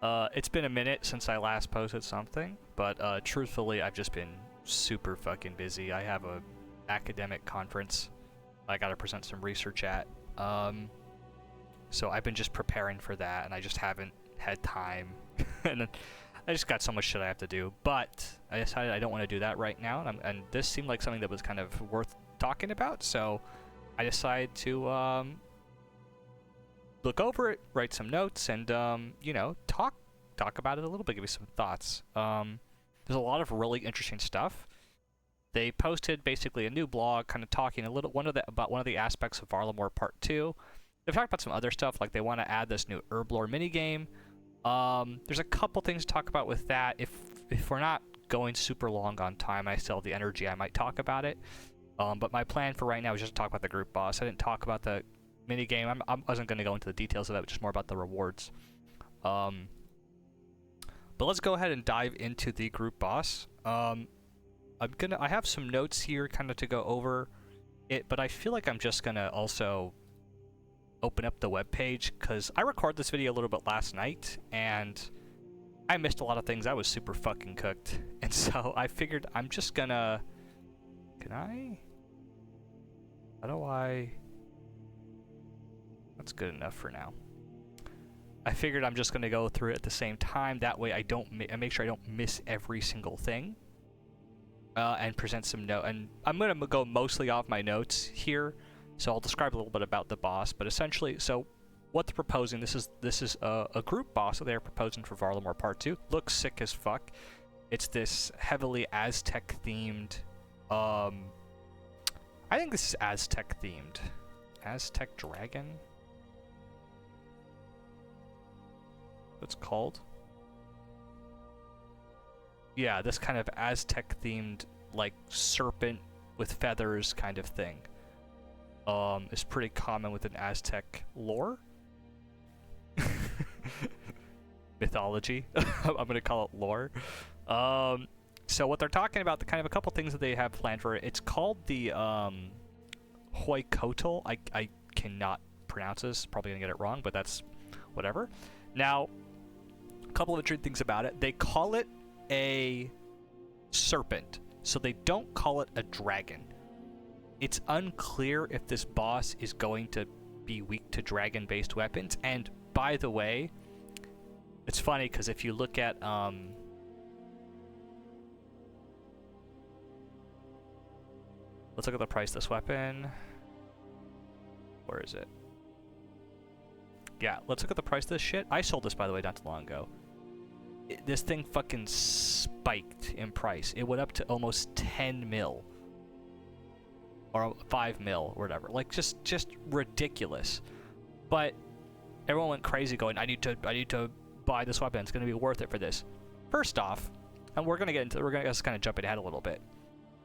It's been a minute since I last posted something, but truthfully, I've just been super fucking busy. I have a academic conference I gotta present some research at. So I've been just preparing for that, and I just haven't had time. And I just got so much shit I have to do. But I decided I don't want to do that right now, and this seemed like something that was kind of worth talking about, so I decided to look over it, write some notes, and you know, talk about it a little bit, give you some thoughts. There's a lot of really interesting stuff. They posted basically a new blog, kind of talking a little about one of the aspects of Varlamore Part 2. They've talked about some other stuff, like they want to add this new Herblore minigame. There's a couple things to talk about with that. If we're not going super long on time, I still have the energy, I might talk about it. But my plan for right now is just to talk about the group boss. I didn't talk about the minigame. I wasn't going to go into the details of that, just more about the rewards. But let's go ahead and dive into the group boss. I have some notes here kind of to go over it, but I feel like I'm just going to also open up the webpage, because I recorded this video a little bit last night, and I missed a lot of things. I was super fucking cooked, and so I figured I'm just gonna... How do I... That's good enough for now. I figured I'm just gonna go through it at the same time. That way I make sure I don't miss every single thing. And present some notes. And I'm gonna go mostly off my notes here. So I'll describe a little bit about the boss, but essentially, so what they're proposing, this is a group boss that they're proposing for Varlamore Part 2. Looks sick as fuck. It's this heavily Aztec-themed, I think this is Aztec-themed. Aztec Dragon? What's it called? Yeah, this kind of Aztec-themed, like, serpent with feathers kind of thing. Is pretty common within Aztec lore. Mythology. I'm gonna call it lore. So what they're talking about, the kind of a couple things that they have planned for it. It's called the Huaycotl. I cannot pronounce this. Probably gonna get it wrong, but that's whatever. Now, a couple of interesting things about it. They call it a serpent, so they don't call it a dragon. It's unclear if this boss is going to be weak to dragon-based weapons. And by the way, it's funny because if you look at let's look at the price of this weapon. Where is it? Yeah, let's look at the price of this shit. I sold this, by the way, not too long ago. This thing fucking spiked in price. It went up to almost 10 mil. Or 5 mil, or whatever. Like, just ridiculous. But everyone went crazy going, I need to buy this weapon. It's going to be worth it for this. First off, and we're going to just kind of jump ahead a little bit.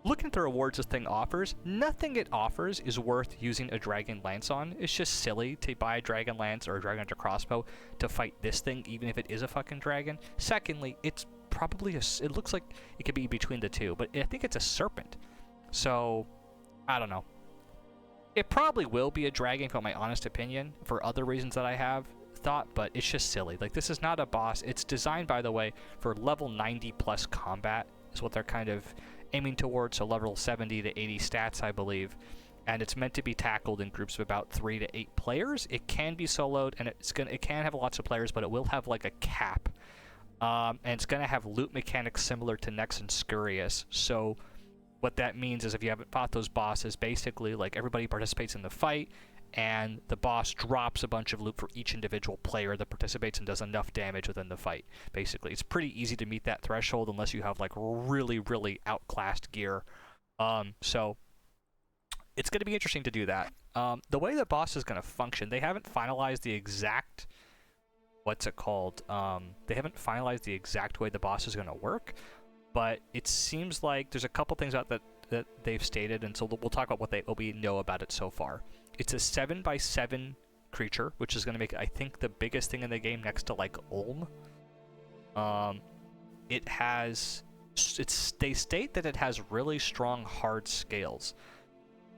Looking at the rewards this thing offers, nothing it offers is worth using a Dragon Lance on. It's just silly to buy a Dragon Lance or a Dragon Hunter crossbow to fight this thing, even if it is a fucking dragon. Secondly, it's probably it looks like it could be between the two, but I think it's a serpent. So... I don't know. It probably will be a dragon, for my honest opinion, for other reasons that I have thought, but it's just silly. Like, this is not a boss. It's designed, by the way, for level 90 plus combat, is what they're kind of aiming towards, so level 70 to 80 stats, I believe. And it's meant to be tackled in groups of about 3 to 8 players. It can be soloed, and it can have lots of players, but it will have, like, a cap. And it's going to have loot mechanics similar to Nex and Scurious, so... What that means is if you haven't fought those bosses, basically, like, everybody participates in the fight, and the boss drops a bunch of loot for each individual player that participates and does enough damage within the fight, basically. It's pretty easy to meet that threshold unless you have, like, really, really outclassed gear. So, it's going to be interesting to do that. The way the boss is going to function, they haven't finalized the exact... What's it called? They haven't finalized the exact way the boss is going to work. But it seems like there's a couple things out that they've stated, and so we'll talk about what we know about it so far. It's a 7x7 creature, which is going to make it, I think, the biggest thing in the game next to, like, Ulm. They state that it has really strong hard scales.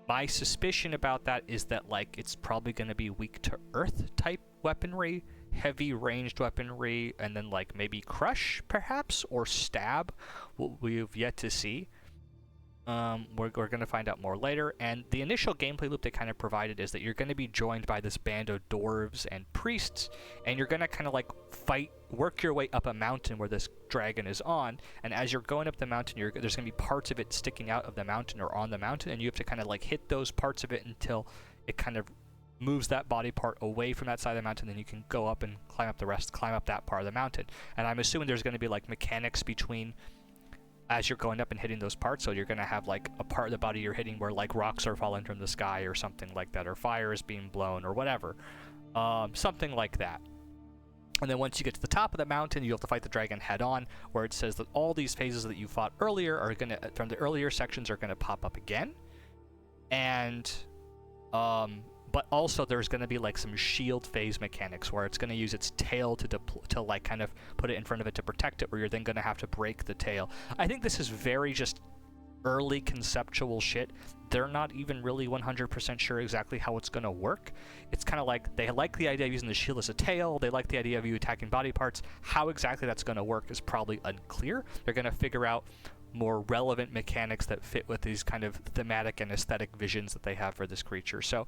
My suspicion about that is that, like, it's probably going to be weak to earth type weaponry, heavy ranged weaponry, and then like maybe crush perhaps, or stab. We've yet to see. We're going to find out more later, and the initial gameplay loop they kind of provided is that you're going to be joined by this band of dwarves and priests, and you're going to kind of like work your way up a mountain where this dragon is on, and as you're going up the mountain, there's going to be parts of it sticking out of the mountain or on the mountain, and you have to kind of like hit those parts of it until it kind of moves that body part away from that side of the mountain, then you can go up and climb up that part of the mountain. And I'm assuming there's going to be like mechanics between as you're going up and hitting those parts, so you're going to have like a part of the body you're hitting where like rocks are falling from the sky or something like that, or fire is being blown or whatever, something like that. And then once you get to the top of the mountain, you have to fight the dragon head on, where it says that all these phases that you fought earlier are going to, from the earlier sections, are going to pop up again. And but also there's going to be like some shield phase mechanics where it's going to use its tail to like kind of put it in front of it to protect it, where you're then going to have to break the tail. I think this is very just early conceptual shit. They're not even really 100% sure exactly how it's going to work. It's kind of like they like the idea of using the shield as a tail. They like the idea of you attacking body parts. How exactly that's going to work is probably unclear. They're going to figure out more relevant mechanics that fit with these kind of thematic and aesthetic visions that they have for this creature. So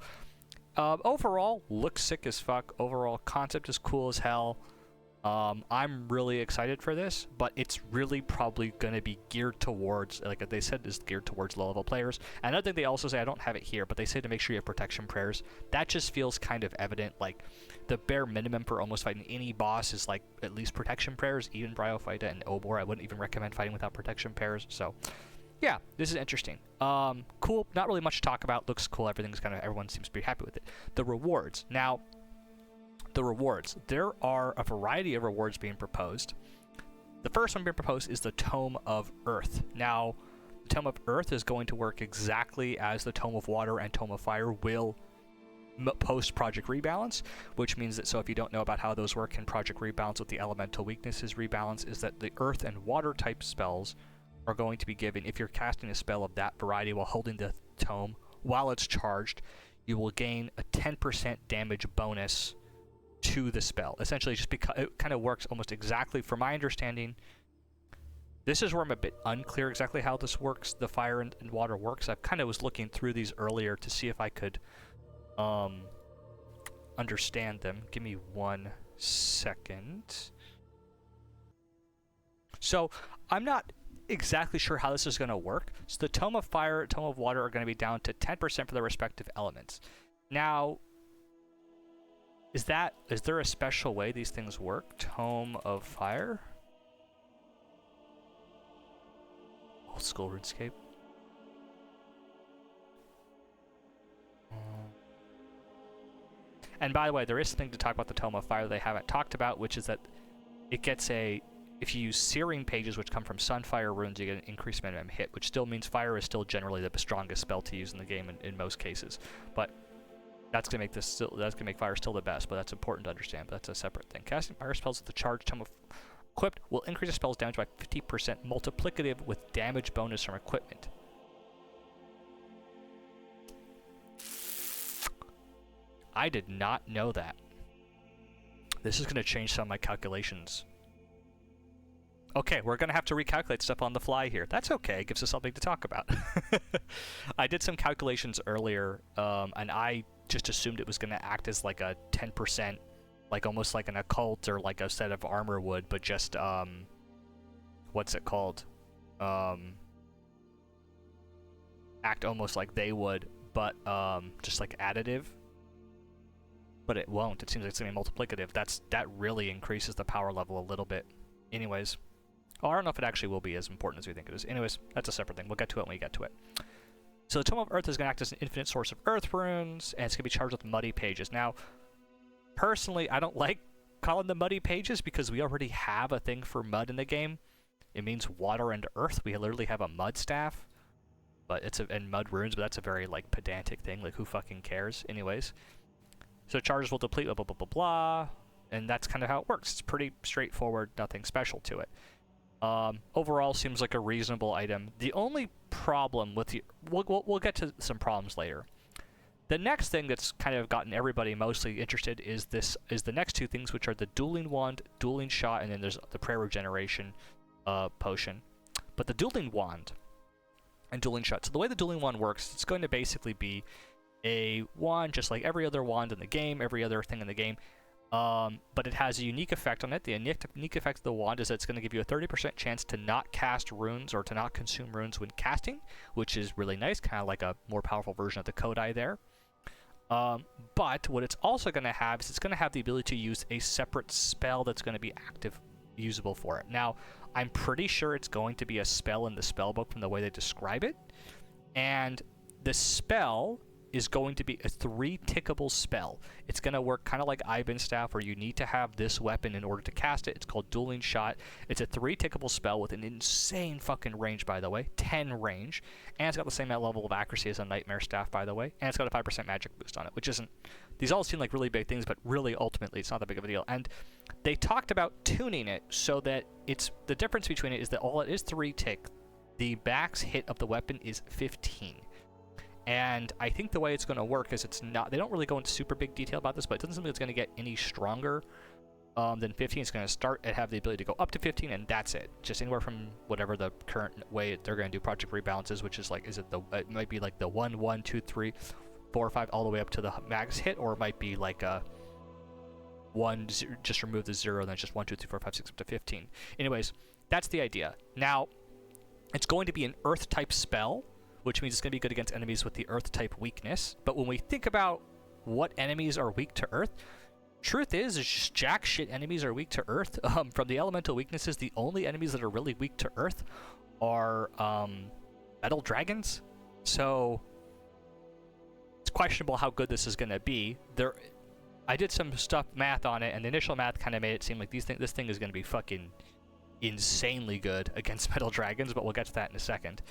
overall, looks sick as fuck. Overall, concept is cool as hell. I'm really excited for this, but it's really probably going to be geared towards, like they said, is geared towards low-level players. And another thing they also say, I don't have it here, but they say to make sure you have protection prayers. That just feels kind of evident. Like, the bare minimum for almost fighting any boss is, like, at least protection prayers. Even Bryophyta and Obor, I wouldn't even recommend fighting without protection prayers. So, yeah, this is interesting. Cool. Not really much to talk about. Looks cool. Everyone seems to be happy with it. The rewards. Now, the rewards. There are a variety of rewards being proposed. The first one being proposed is the Tome of Earth. Now, the Tome of Earth is going to work exactly as the Tome of Water and Tome of Fire will post Project Rebalance, which means that, so if you don't know about how those work in Project Rebalance with the elemental weaknesses rebalance, is that the Earth and Water type spells are going to be given, if you're casting a spell of that variety while holding the tome while it's charged, you will gain a 10% damage bonus to the spell. Essentially, just because it kind of works almost exactly, from my understanding. This is where I'm a bit unclear exactly how this works, the fire and water works. I kind of was looking through these earlier to see if I could understand them. Give me 1 second. So, I'm not exactly sure how this is going to work. So the Tome of Fire, Tome of Water are going to be down to 10% for their respective elements. Now, is there a special way these things work? Tome of Fire? Old school RuneScape. And by the way, there is something to talk about the Tome of Fire they haven't talked about, which is that it gets if you use Searing pages, which come from Sunfire runes, you get an increased minimum hit, which still means fire is still generally the strongest spell to use in the game in most cases. But that's gonna make fire still the best, but that's important to understand. But that's a separate thing. Casting fire spells with the charged Tome of equipped will increase the spell's damage by 50%, multiplicative with damage bonus from equipment. I did not know that. This is gonna change some of my calculations. Okay, we're going to have to recalculate stuff on the fly here. That's okay. It gives us something to talk about. I did some calculations earlier, and I just assumed it was going to act as like a 10%, like almost like an occult or like a set of armor would, but just, what's it called? Act almost like they would, but just like additive. But it won't. It seems like it's going to be multiplicative. That really increases the power level a little bit. Anyways. Oh, I don't know if it actually will be as important as we think it is. Anyways, that's a separate thing. We'll get to it when we get to it. So the Tome of Earth is going to act as an infinite source of earth runes, and it's going to be charged with muddy pages. Now, personally, I don't like calling them muddy pages because we already have a thing for mud in the game. It means water and earth. We literally have a mud staff, but and mud runes, but that's a very like pedantic thing. Like, who fucking cares? Anyways, so charges will deplete, blah blah blah blah blah, and that's kind of how it works. It's pretty straightforward. Nothing special to it. Overall, seems like a reasonable item. The only problem with we'll get to some problems later. The next thing that's kind of gotten everybody mostly interested is the next two things, which are the Dueling Wand, Dueling Shot, and then there's the Prayer Regeneration potion. But the Dueling Wand and Dueling Shot. So the way the Dueling Wand works, it's going to basically be a wand just like every other wand in the game, every other thing in the game. But it has a unique effect on it. The unique effect of the wand is that it's going to give you a 30% chance to not cast runes or to not consume runes when casting, which is really nice, kind of like a more powerful version of the Kodai there. But what it's also going to have is it's going to have the ability to use a separate spell that's going to be active, usable for it. Now, I'm pretty sure it's going to be a spell in the spellbook from the way they describe it. And the spell is going to be a 3-tickable spell. It's going to work kind of like Ivan Staff, where you need to have this weapon in order to cast it. It's called Dueling Shot. It's a 3-tickable spell with an insane fucking range, by the way. 10 range. And it's got the same level of accuracy as a Nightmare Staff, by the way. And it's got a 5% magic boost on it, which isn't... These all seem like really big things, but really, ultimately, it's not that big of a deal. And they talked about tuning it so that it's... The difference between it is that all it is 3-tick. The max hit of the weapon is 15. And I think the way it's going to work is it's not... They don't really go into super big detail about this, but it doesn't seem like it's going to get any stronger than 15. It's going to start and have the ability to go up to 15, and that's it. Just anywhere from whatever the current way they're going to do Project Rebalances, which is like... It might be like the 1, 1, 2, 3, 4, 5, all the way up to the max hit, or it might be like a 1, 0, just remove the 0, and then just 1, 2, 3, 4, 5, 6, up to 15. Anyways, that's the idea. Now, it's going to be an Earth-type spell, which means it's going to be good against enemies with the Earth-type weakness. But when we think about what enemies are weak to Earth, truth is just jack shit enemies are weak to Earth. From the elemental weaknesses, the only enemies that are really weak to Earth are metal dragons. So it's questionable how good this is going to be. I did some math on it, and the initial math kind of made it seem like this thing is going to be fucking insanely good against metal dragons, but we'll get to that in a second.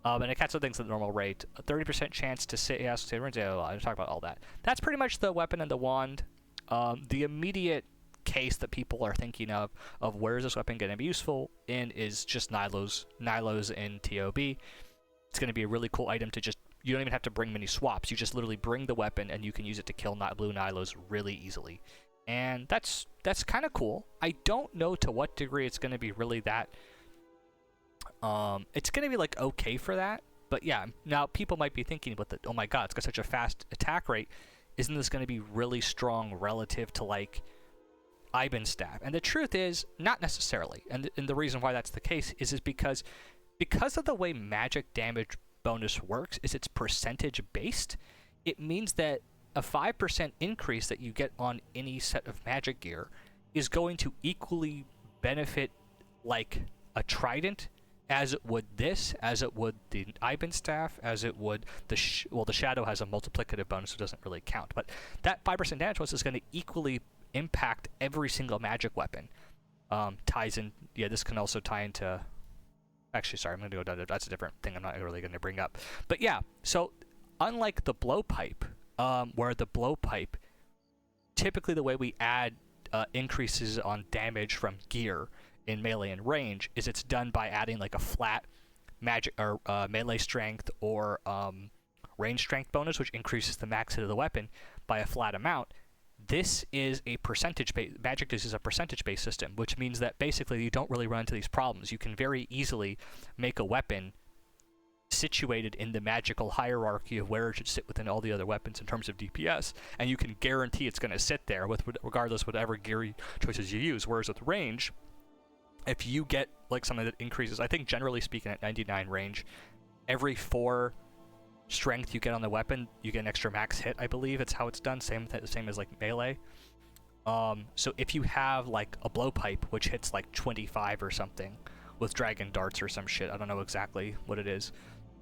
And it casts things at the normal rate. A 30% chance to say yes, say runes. I'll talk about all that. That's pretty much the weapon and the wand. The immediate case that people are thinking of where is this weapon going to be useful in is just Nylos in TOB. It's going to be a really cool item to just... You don't even have to bring many swaps. You just literally bring the weapon and you can use it to kill blue Nylos really easily. And that's kind of cool. I don't know to what degree it's going to be really that... it's going to be like okay for that, but yeah, now people might be thinking about oh my god, it's got such a fast attack rate, isn't this going to be really strong relative to like Ivan Staff? And the truth is, not necessarily. And the reason why that's the case is because of the way magic damage bonus works, is it's percentage based. It means that a 5% increase that you get on any set of magic gear is going to equally benefit like a trident, as it would this, as it would the Ivan Staff, as it would the Shadow has a multiplicative bonus, so it doesn't really count. But that 5% damage bonus is going to equally impact every single magic weapon. Ties in... Yeah, this can also tie into... Actually, sorry, I'm going to go down to... That's a different thing I'm not really going to bring up. But yeah, so unlike the blowpipe, where the blowpipe, typically the way we add increases on damage from gear in melee and range is it's done by adding like a flat magic or melee strength or range strength bonus, which increases the max hit of the weapon by a flat amount. This is a percentage-based... Magic is a percentage-based system, which means that basically you don't really run into these problems. You can very easily make a weapon situated in the magical hierarchy of where it should sit within all the other weapons in terms of DPS, and you can guarantee it's going to sit there regardless of whatever gear choices you use. Whereas with range, if you get like something that increases, I think generally speaking at 99 range, every 4 strength you get on the weapon, you get an extra max hit, I believe. It's how it's done, same as like melee. So if you have like a blowpipe, which hits like 25 or something, with dragon darts or some shit, I don't know exactly what it is,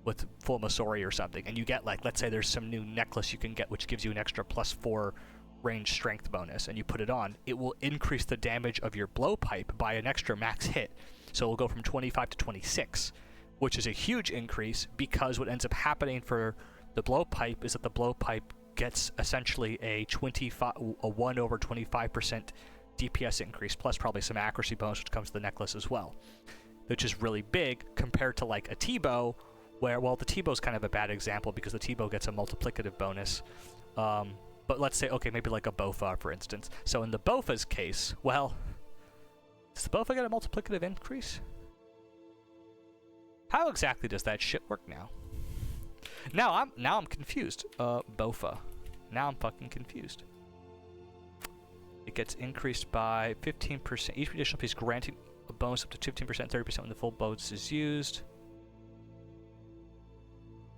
with full Masori or something, and you get like, let's say there's some new necklace you can get which gives you an extra +4 range strength bonus, and you put it on, it will increase the damage of your blowpipe by an extra max hit. So it will go from 25 to 26, which is a huge increase, because what ends up happening for the blowpipe is that the blowpipe gets essentially a 1 over 25% DPS increase, plus probably some accuracy bonus, which comes to the necklace as well, which is really big compared to like a T-bow, where, well, the T-bow's kind of a bad example because the T-bow gets a multiplicative bonus. But let's say, okay, maybe like a Bofa, for instance. So in the Bofa's case, well, does the Bofa get a multiplicative increase? How exactly does that shit work now? Now I'm confused. Bofa. Now I'm fucking confused. It gets increased by 15%. Each additional piece granting a bonus up to 15%, 30% when the full bonus is used.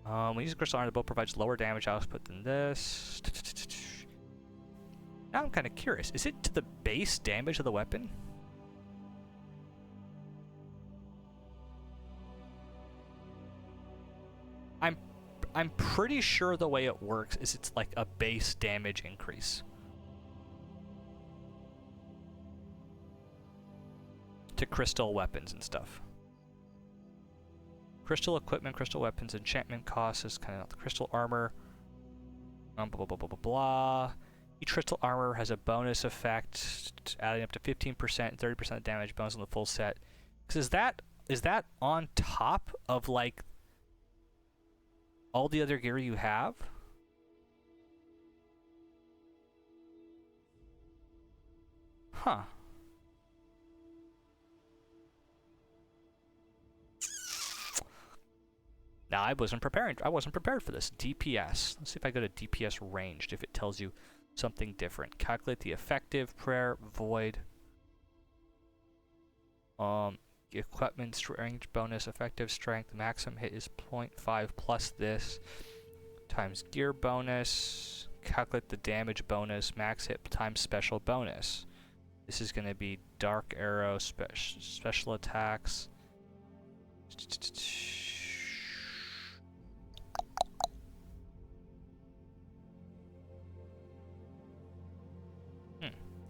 When you use a crystal armor, the bow provides lower damage output than this. Now I'm kind of curious. Is it to the base damage of the weapon? I'm pretty sure the way it works is it's like a base damage increase. To crystal weapons and stuff. Crystal equipment, crystal weapons, enchantment costs is kind of not the crystal armor. Blah, blah, blah, blah, blah, blah. Each crystal armor has a bonus effect, adding up to 15%, 30% damage bonus on the full set. Because is that on top of like all the other gear you have? Huh. Now I wasn't prepared for this. DPS. Let's see if I go to DPS ranged, if it tells you something different. Calculate the effective, prayer, void. Equipment range bonus, effective strength, maximum hit is 0.5 plus this, times gear bonus. Calculate the damage bonus, max hit times special bonus. This is going to be dark arrow, special attacks.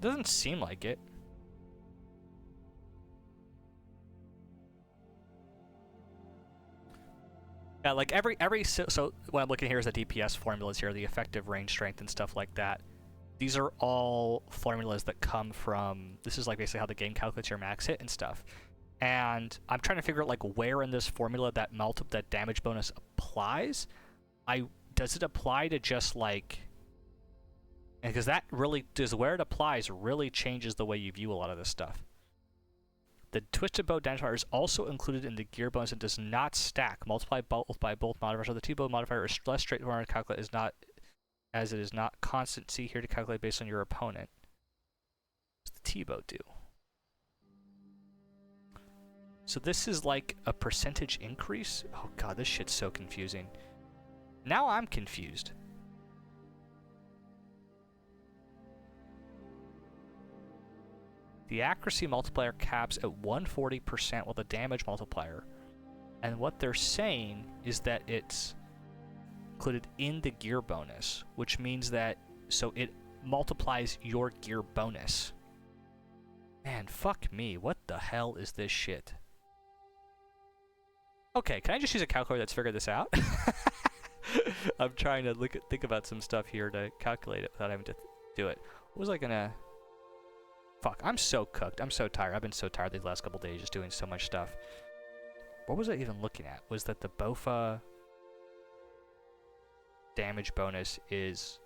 Doesn't seem like it. Yeah, like so what I'm looking here is the DPS formulas here, the effective range strength and stuff like that. These are all formulas that come from, this is like basically how the game calculates your max hit and stuff. And I'm trying to figure out like where in this formula that damage bonus applies. Does it apply to just like, because that really does, where it applies really changes the way you view a lot of this stuff. The Twisted Bow damage modifier is also included in the gear bonus and does not stack. Multiply both by both modifiers. So the T-bow modifier is less straightforward to calculate, as it is not constant. See here to calculate based on your opponent. What does the T-bow do? So this is like a percentage increase? Oh god, this shit's so confusing. Now I'm confused. The accuracy multiplier caps at 140% while the damage multiplier. And what they're saying is that it's included in the gear bonus, which means that, so it multiplies your gear bonus. Man, fuck me. What the hell is this shit? Okay, can I just use a calculator that's figured this out? I'm trying to think about some stuff here to calculate it without having to do it. What was I gonna... Fuck, I'm so cooked. I'm so tired. I've been so tired these last couple days just doing so much stuff. What was I even looking at? Was that the Bofa damage bonus is...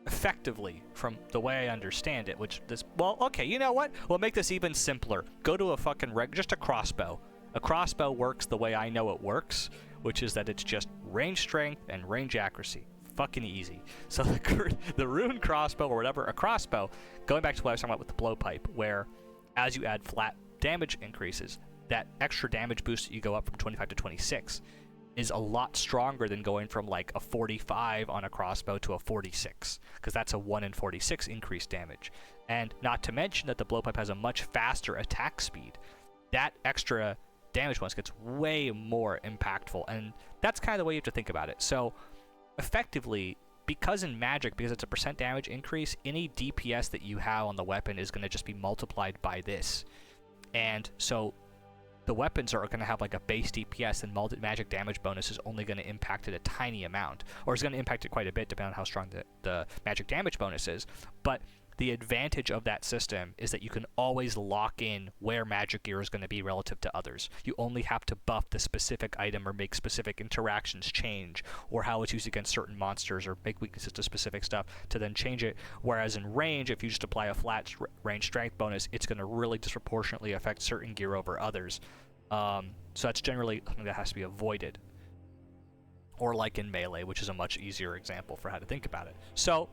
effectively, from the way I understand it, which this... Well, okay, you know what? We'll make this even simpler. Go to a fucking... just a crossbow. A crossbow works the way I know it works, which is that it's just range strength and range accuracy. Fucking easy. So the rune crossbow or whatever, a crossbow, going back to what I was talking about with the blowpipe, where as you add flat damage increases, that extra damage boost that you go up from 25 to 26 is a lot stronger than going from like a 45 on a crossbow to a 46, because that's a 1 in 46 increased damage. And not to mention that the blowpipe has a much faster attack speed. That extra damage bonus gets way more impactful, and that's kind of the way you have to think about it. So effectively, because in Magic, because it's a percent damage increase, any DPS that you have on the weapon is going to just be multiplied by this. And so the weapons are going to have like a base DPS, and magic damage bonus is only going to impact it a tiny amount, or is going to impact it quite a bit depending on how strong the magic damage bonus is. But the advantage of that system is that you can always lock in where magic gear is going to be relative to others. You only have to buff the specific item or make specific interactions change, or how it's used against certain monsters, or make weaknesses to specific stuff to then change it. Whereas in range, if you just apply a flat range strength bonus, it's going to really disproportionately affect certain gear over others. So that's generally something that has to be avoided. Or like in melee, which is a much easier example for how to think about it. So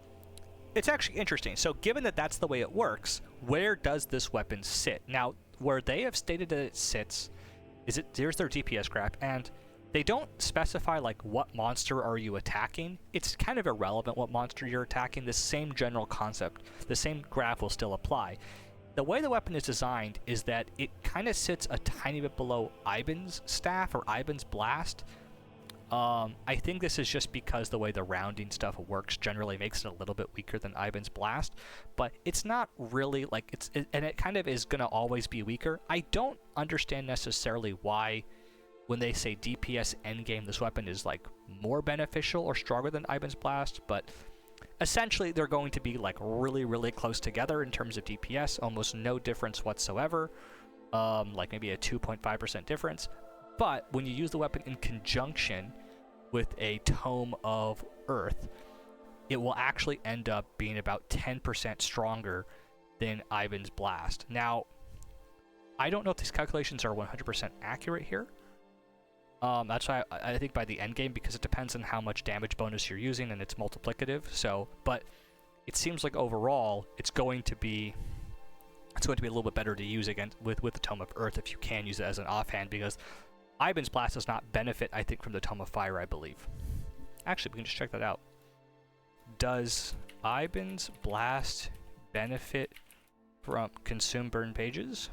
it's actually interesting. So given that that's the way it works, where does this weapon sit? Now, where they have stated that it sits, here's their DPS graph, and they don't specify like what monster are you attacking. It's kind of irrelevant what monster you're attacking. The same general concept, the same graph will still apply. The way the weapon is designed is that it kind of sits a tiny bit below Ivan's staff or Ivan's blast. I think this is just because the way the rounding stuff works generally makes it a little bit weaker than Ivan's blast, but it's not really like and it kind of is going to always be weaker. I don't understand necessarily why when they say DPS endgame this weapon is like more beneficial or stronger than Ivan's blast, but essentially they're going to be like really, really close together in terms of DPS, almost no difference whatsoever, like maybe a 2.5% difference. But when you use the weapon in conjunction with a Tome of Earth, it will actually end up being about 10% stronger than Ivan's blast. Now, I don't know if these calculations are 100% accurate here. That's why I think by the end game, because it depends on how much damage bonus you're using and it's multiplicative. So, but it seems like overall it's going to be a little bit better to use with the Tome of Earth if you can use it as an offhand, because Ivan's blast does not benefit, I think, from the Tome of Fire, I believe. Actually, we can just check that out. Does Ivan's blast benefit from consume burn pages?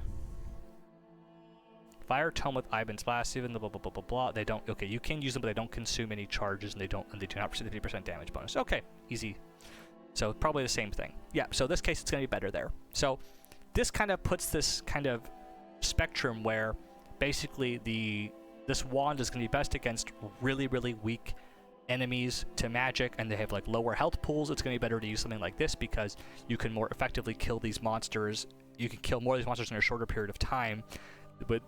Fire tome with Ivan's blast, even the blah blah blah blah blah. They don't. Okay, you can use them, but they don't consume any charges, and they do not receive 50% damage bonus. Okay, easy. So probably the same thing. Yeah. So this case, it's going to be better there. So this kind of puts this kind of spectrum where basically this wand is going to be best against really, really weak enemies to magic, and they have like lower health pools. It's going to be better to use something like this because you can more effectively kill these monsters. You can kill more of these monsters in a shorter period of time. But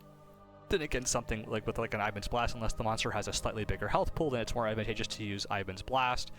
then against something like with like an Ivan's blast, unless the monster has a slightly bigger health pool, then it's more advantageous to use Ivan's blast.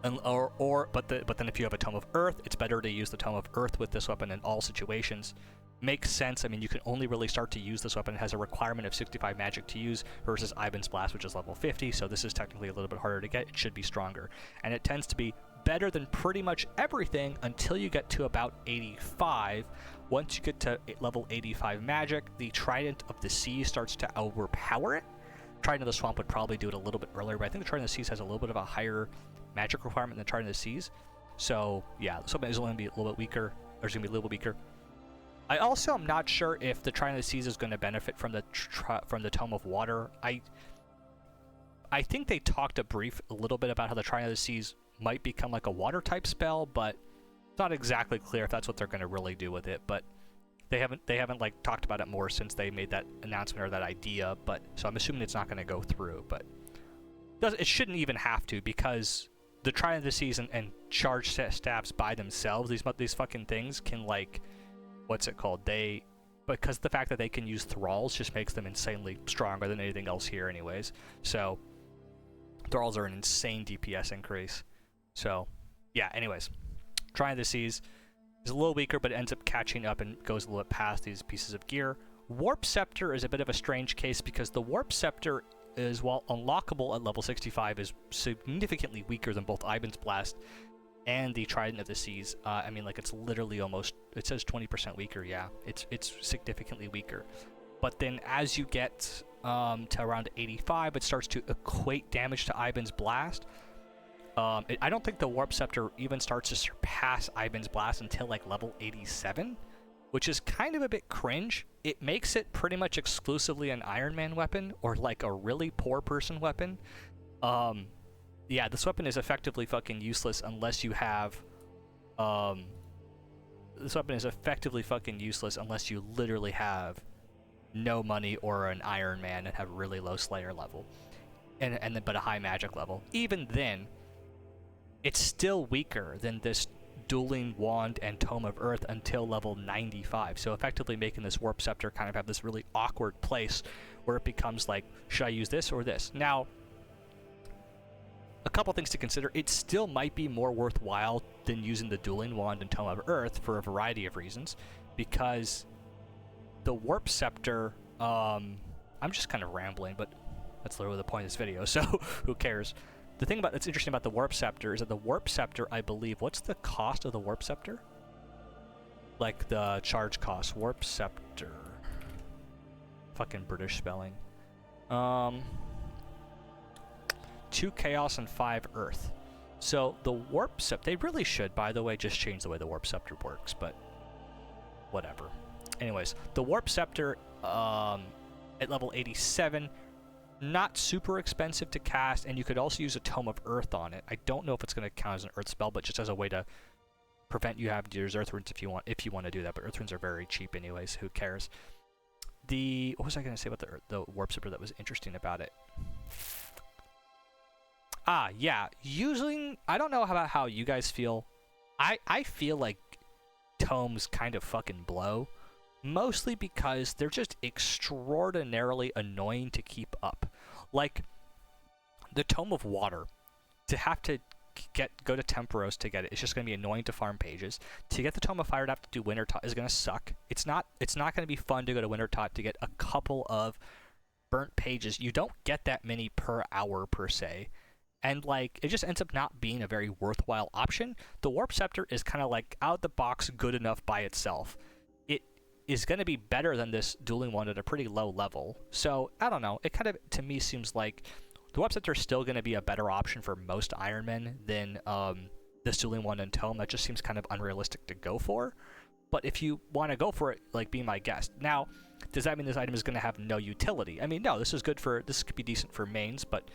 But then if you have a Tome of Earth, it's better to use the Tome of Earth with this weapon in all situations. Makes sense. I mean, you can only really start to use this weapon. It has a requirement of 65 magic to use versus Ivan's blast, which is level 50, so this is technically a little bit harder to get. It should be stronger. And it tends to be better than pretty much everything until you get to about 85. Once you get to level 85 magic, the Trident of the Sea starts to overpower it. Trident of the Swamp would probably do it a little bit earlier, but I think the Trident of the Seas has a little bit of a higher magic requirement than the Trident of the Seas. So, yeah, this weapon is going to be a little bit weaker, or it's going to be a little bit weaker. I also am not sure if the Trident of the Seas is going to benefit from the Tome of Water. I think they talked a little bit about how the Trident of the Seas might become like a water type spell, but it's not exactly clear if that's what they're going to really do with it. But they haven't like talked about it more since they made that announcement or that idea. But so I'm assuming it's not going to go through. But it shouldn't even have to, because the Trident of the Seas and charge staffs by themselves, these fucking things can like, what's it called? Because the fact that they can use thralls just makes them insanely stronger than anything else here anyways. So thralls are an insane DPS increase. So yeah, anyways, Trident of the Seas is a little weaker, but it ends up catching up and goes a little bit past these pieces of gear. Warp Scepter is a bit of a strange case because the Warp Scepter is, while unlockable at level 65, is significantly weaker than both Ivan's Blast and the Trident of the Seas. I mean, like, it's literally almost, it says 20% weaker. Yeah, it's significantly weaker. But then as you get to around 85, it starts to equate damage to Ivan's Blast. I don't think the Warp Scepter even starts to surpass Ivan's Blast until like level 87, which is kind of a bit cringe. It makes it pretty much exclusively an Iron Man weapon, or like a really poor person weapon. Yeah, this weapon is effectively fucking useless unless you have, this weapon is effectively fucking useless unless you literally have no money or an Iron Man and have really low Slayer level, but a high magic level. Even then, it's still weaker than this Dueling Wand and Tome of Earth until level 95. So effectively making this Warp Scepter kind of have this really awkward place where it becomes like, should I use this or this? Now, a couple things to consider. It still might be more worthwhile than using the Dueling Wand and Tome of Earth for a variety of reasons, because the Warp Scepter, I'm just kind of rambling, but that's literally the point of this video, so who cares? The thing that's interesting about the Warp Scepter is that the Warp Scepter, I believe, what's the cost of the Warp Scepter? Like the charge cost. Warp Scepter. Fucking British spelling. 2 Chaos and 5 Earth. So the Warp Scepter, they really should, by the way, just change the way the Warp Scepter works, but whatever. Anyways, the Warp Scepter at level 87, not super expensive to cast, and you could also use a Tome of Earth on it. I don't know if it's going to count as an Earth spell, but just as a way to prevent you having to use Earth Runes if you want to do that. But Earth Runes are very cheap anyways. Who cares? What was I going to say about the Warp Scepter that was interesting about it? Yeah, I don't know about how you guys feel. I feel like tomes kind of fucking blow, mostly because they're just extraordinarily annoying to keep up. Like, the Tome of Water, to have to go to Temporos to get it, it's just going to be annoying to farm pages. To get the Tome of Fire to have to do Wintertot is going to suck. It's not going to be fun to go to Wintertot to get a couple of burnt pages. You don't get that many per hour, per se. And, like, it just ends up not being a very worthwhile option. The Warp Scepter is kind of, like, out the box good enough by itself. It is going to be better than this Dueling Wand at a pretty low level. So, I don't know. It kind of, to me, seems like the Warp Scepter is still going to be a better option for most Ironmen than this Dueling Wand and Tome. That just seems kind of unrealistic to go for. But if you want to go for it, like, be my guest. Now, does that mean this item is going to have no utility? I mean, no, this could be decent for mains, but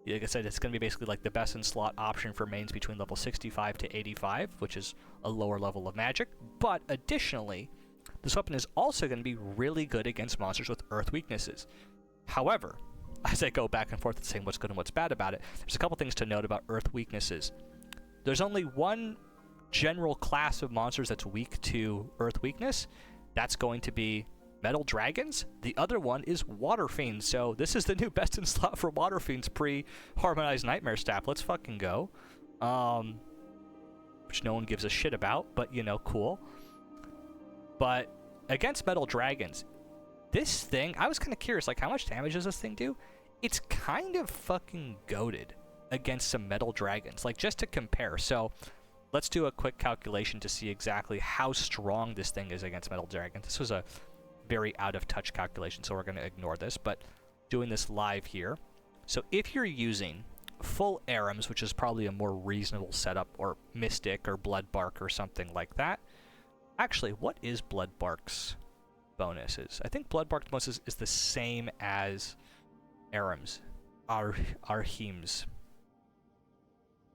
like I said, it's going to be basically like the best in slot option for mains between level 65 to 85, which is a lower level of magic. But additionally, this weapon is also going to be really good against monsters with earth weaknesses. However, as I go back and forth and saying what's good and what's bad about it, there's a couple things to note about earth weaknesses. There's only one general class of monsters that's weak to earth weakness. That's going to be Metal Dragons. The other one is Water Fiends. So this is the new best in slot for Water Fiends pre-Harmonized Nightmare Staff. Let's fucking go. Which no one gives a shit about, but, you know, cool. But against Metal Dragons, this thing, I was kind of curious, like, how much damage does this thing do? It's kind of fucking goated against some Metal Dragons. Like, just to compare. So let's do a quick calculation to see exactly how strong this thing is against Metal Dragons. This was a very out of touch calculation, so we're going to ignore this, but doing this live here. So if you're using full Arams, which is probably a more reasonable setup, or Mystic or Bloodbark or something like that. Actually, what is Bloodbark's bonuses? I think Bloodbark's bonuses is the same as Arams, Arheem's.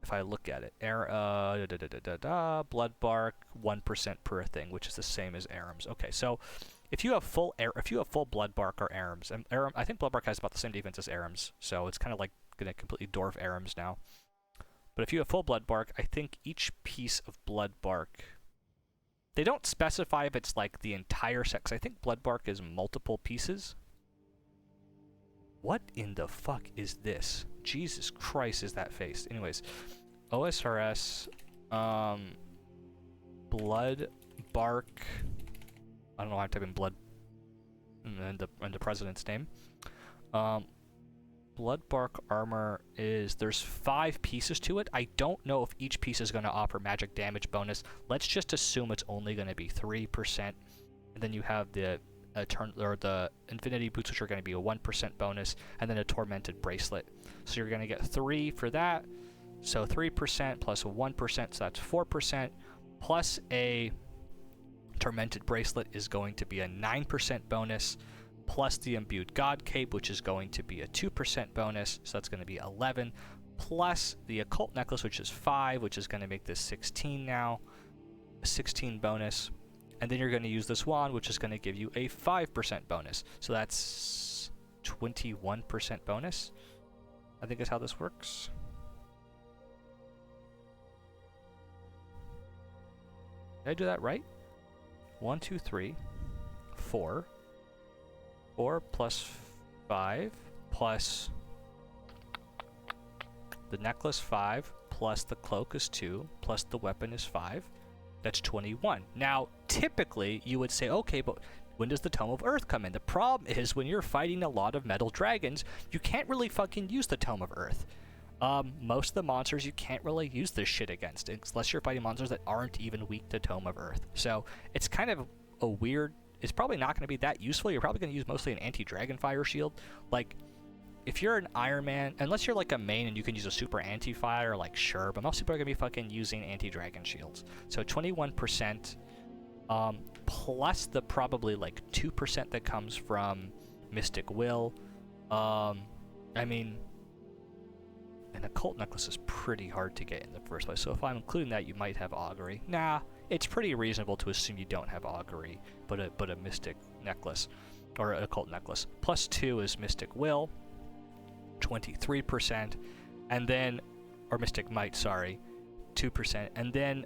If I look at it, Bloodbark 1% per thing, which is the same as Arams. Okay, so if you have full Bloodbark or Arams, and I think Bloodbark has about the same defense as Arams, so it's kind of like gonna completely dwarf Arams now. But if you have full Bloodbark, I think each piece of Bloodbark, they don't specify if it's like the entire set, 'cause I think Bloodbark is multiple pieces. What in the fuck is this? Jesus Christ, is that face? Anyways, OSRS, Bloodbark. I don't know why I'm typing blood in the president's name. Bloodbark armor is, there's 5 pieces to it. I don't know if each piece is going to offer magic damage bonus. Let's just assume it's only going to be 3%. And then you have the the Infinity Boots, which are going to be a 1% bonus, and then a Tormented Bracelet. So you're going to get 3 for that. So 3% plus 1%, so that's 4%, plus a Tormented Bracelet is going to be a 9% bonus, plus the Imbued God Cape, which is going to be a 2% bonus, so that's going to be 11, plus the Occult Necklace, which is 5, which is going to make this 16 now, a 16 bonus, and then you're going to use this wand, which is going to give you a 5% bonus, so that's 21% bonus, I think is how this works. Did I do that right? 1, 2, 3, 4. 4 plus 5 plus the necklace 5 plus the cloak is 2 plus the weapon is 5. That's 21. Now, typically, you would say, okay, but when does the Tome of Earth come in? The problem is when you're fighting a lot of metal dragons, you can't really fucking use the Tome of Earth. Most of the monsters you can't really use this shit against, unless you're fighting monsters that aren't even weak to Tome of Earth. So it's kind of a weird... It's probably not going to be that useful. You're probably going to use mostly an anti-dragon fire shield. Like, if you're an Iron Man, unless you're like a main and you can use a super anti-fire, like sure, but most people are going to be fucking using anti-dragon shields. So 21%, plus the probably like 2% that comes from Mystic Will. I mean, an occult necklace is pretty hard to get in the first place. So if I'm including that, you might have augury. Nah, it's pretty reasonable to assume you don't have augury, but a mystic necklace or an occult necklace. Plus 2 is Mystic Will. 23%, and then, or Mystic Might, sorry, 2%, and then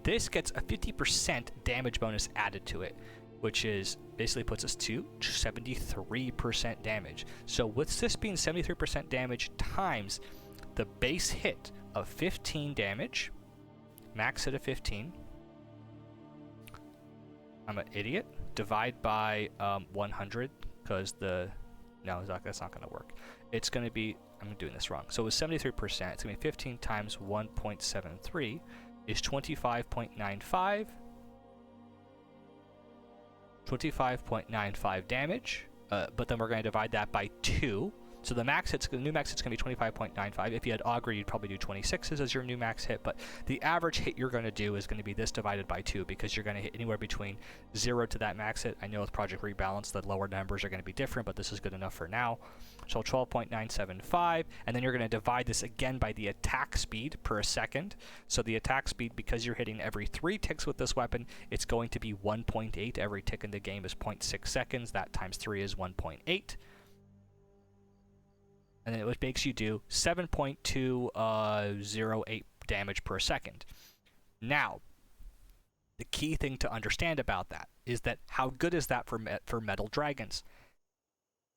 this gets a 50% damage bonus added to it, which is basically puts us to 73% damage. So with this being 73% damage times the base hit of 15 damage, max hit of 15, I'm an idiot, divide by 100, because no, that's not going to work. It's going to be, I'm doing this wrong. So with 73%, it's going to be 15 times 1.73 is 25.95. 25.95 damage, but then we're going to divide that by 2. So the max hits, the new max hit's going to be 25.95. If you had augury, you'd probably do 26s as your new max hit, but the average hit you're going to do is going to be this divided by 2, because you're going to hit anywhere between 0 to that max hit. I know with Project Rebalance, the lower numbers are going to be different, but this is good enough for now. So 12.975, and then you're going to divide this again by the attack speed per second. So the attack speed, because you're hitting every 3 ticks with this weapon, it's going to be 1.8. Every tick in the game is 0.6 seconds. That times 3 is 1.8. And then it makes you do 7.208 damage per second. Now, the key thing to understand about that is that how good is that for metal dragons?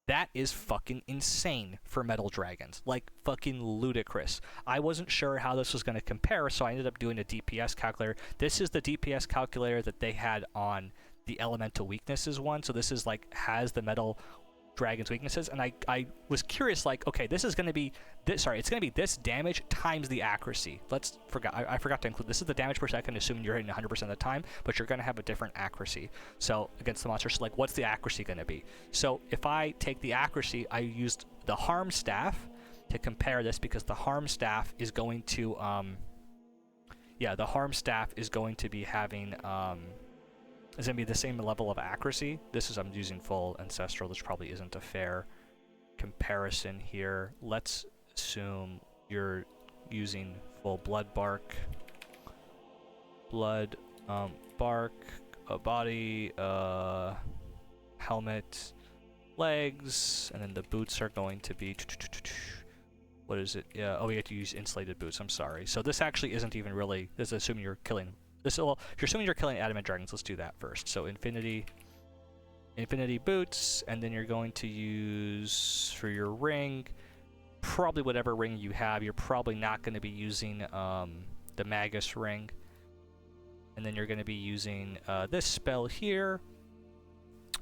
That is fucking insane for metal dragons. Like, fucking ludicrous. I wasn't sure how this was going to compare, so I ended up doing a DPS calculator. This is the DPS calculator that they had on the Elemental Weaknesses one. So this is like, has the metal dragon's weaknesses, and I was curious, like, okay, this is going to be this, sorry, it's going to be this damage times the accuracy. I forgot to include, this is the damage per second, assuming you're hitting 100% of the time, but you're going to have a different accuracy. So against the monsters, like, what's the accuracy going to be? So if I take the accuracy, I used the harm staff to compare this, because the harm staff is going to the harm staff is going to be having is going to be the same level of accuracy. This is, I'm using full ancestral, which probably isn't a fair comparison here. Let's assume you're using full blood bark, bark, body, helmet, legs, and then the boots are going to be, what is it? Yeah, oh, we have to use insulated boots, I'm sorry. So this actually isn't even really, this is assuming you're killing well, if you're assuming you're killing adamant dragons, let's do that first. So infinity boots, and then you're going to use for your ring, probably whatever ring you have. You're probably not going to be using the Magus ring, and then you're going to be using this spell here.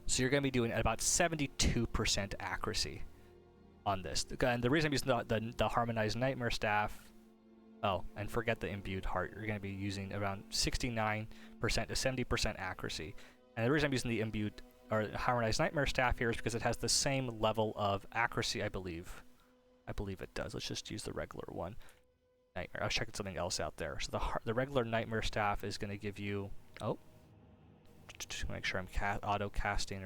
So you're going to be doing about 72% accuracy on this. And the reason I'm using the Harmonized Nightmare Staff. Oh, and forget the Imbued Heart. You're going to be using around 69% to 70% accuracy. And the reason I'm using the Imbued or Harmonized Nightmare Staff here is because it has the same level of accuracy, I believe. I believe it does. Let's just use the regular one. Nightmare. I was checking something else out there. So the regular Nightmare Staff is going to give you... Oh. To make sure I'm auto-casting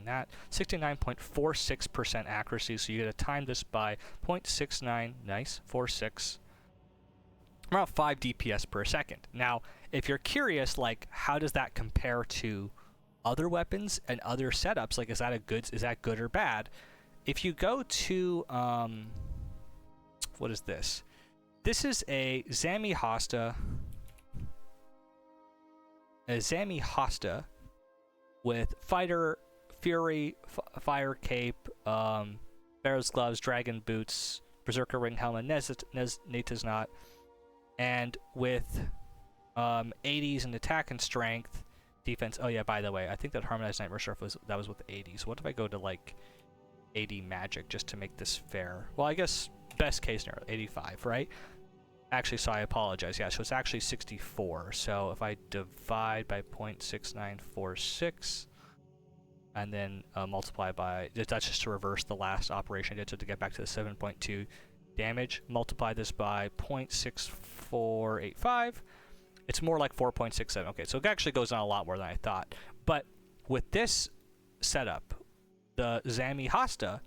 that. 69.46% accuracy. So you get to time this by 0.69. Nice. 46. Around 5 DPS per second. Now, if you're curious, like, how does that compare to other weapons and other setups? Like, is that good or bad? If you go to, what is this? This is a Zami Hosta a Zami Hosta with Fighter, Fury, Fire Cape, Bear's Gloves, Dragon Boots, Berserker Ring Helmet, Nata's Knot, and with 80s in attack and strength, defense. Oh yeah, by the way, I think that Harmonized Nightmare Surf was with the 80s. What if I go to like 80 magic just to make this fair? Well, I guess best case scenario, 85, right? Actually, so I apologize. Yeah, so it's actually 64. So if I divide by 0.6946 and then multiply by, that's just to reverse the last operation I did, so to get back to the 7.2 damage, multiply this by 0.6485. It's more like 4.67. Okay, so it actually goes on a lot more than I thought. But with this setup, the Zami Hosta,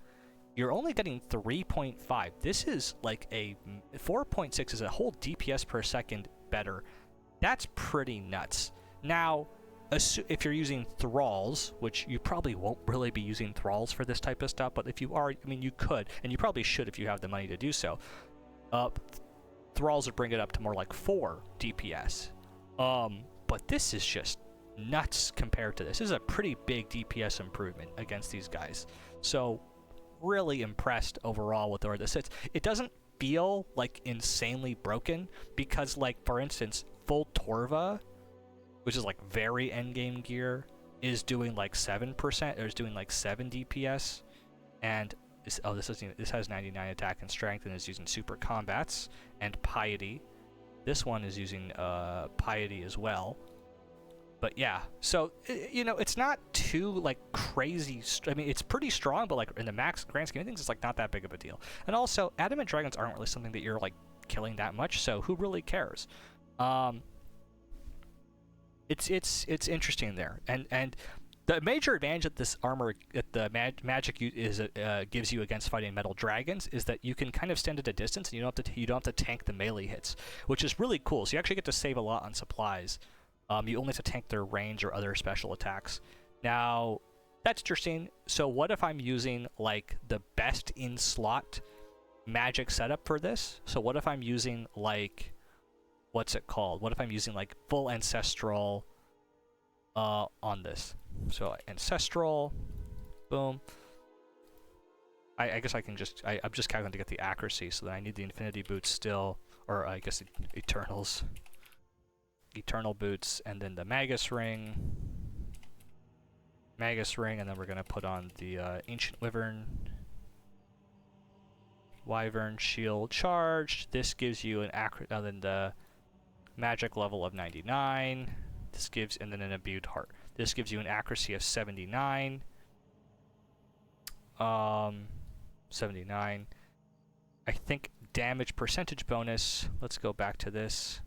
you're only getting 3.5. This is like a 4.6 is a whole DPS per second better. That's pretty nuts. Now, if you're using thralls, which you probably won't really be using thralls for this type of stuff, but if you are, I mean, you could, and you probably should if you have the money to do so. Thralls would bring it up to more like 4 DPS. But this is just nuts compared to this. This is a pretty big DPS improvement against these guys. So, really impressed overall with where this sits. It doesn't feel like insanely broken because, like, for instance, full Torva, which is like very endgame gear, is doing like 7%, or is doing like 7 DPS, and this has 99 attack and strength and is using super combats and piety. This one is using piety as well. But yeah, so you know, it's not too like crazy. I mean, it's pretty strong, but like in the max grand scheme of things, it's like not that big of a deal. And also, adamant dragons aren't really something that you're like killing that much, so who really cares? It's interesting there, and the major advantage that this armor, that the magic gives you against fighting metal dragons, is that you can kind of stand at a distance and you don't have to tank the melee hits, which is really cool. So you actually get to save a lot on supplies. You only have to tank their range or other special attacks. Now, that's interesting. So what if I'm using like the best in slot magic setup for this? So what if I'm using like, what's it called? What if I'm using like full ancestral on this? So ancestral, boom. I guess I can just, I'm just calculating to get the accuracy, so then I need the infinity boots still, or I guess eternals. Eternal boots, and then the Magus ring, and then we're gonna put on the ancient wyvern shield charged. This gives you an accurate, then the magic level of 99. This gives, and then an imbued heart. This gives you an accuracy of 79. 79. I think damage percentage bonus. Let's go back to this.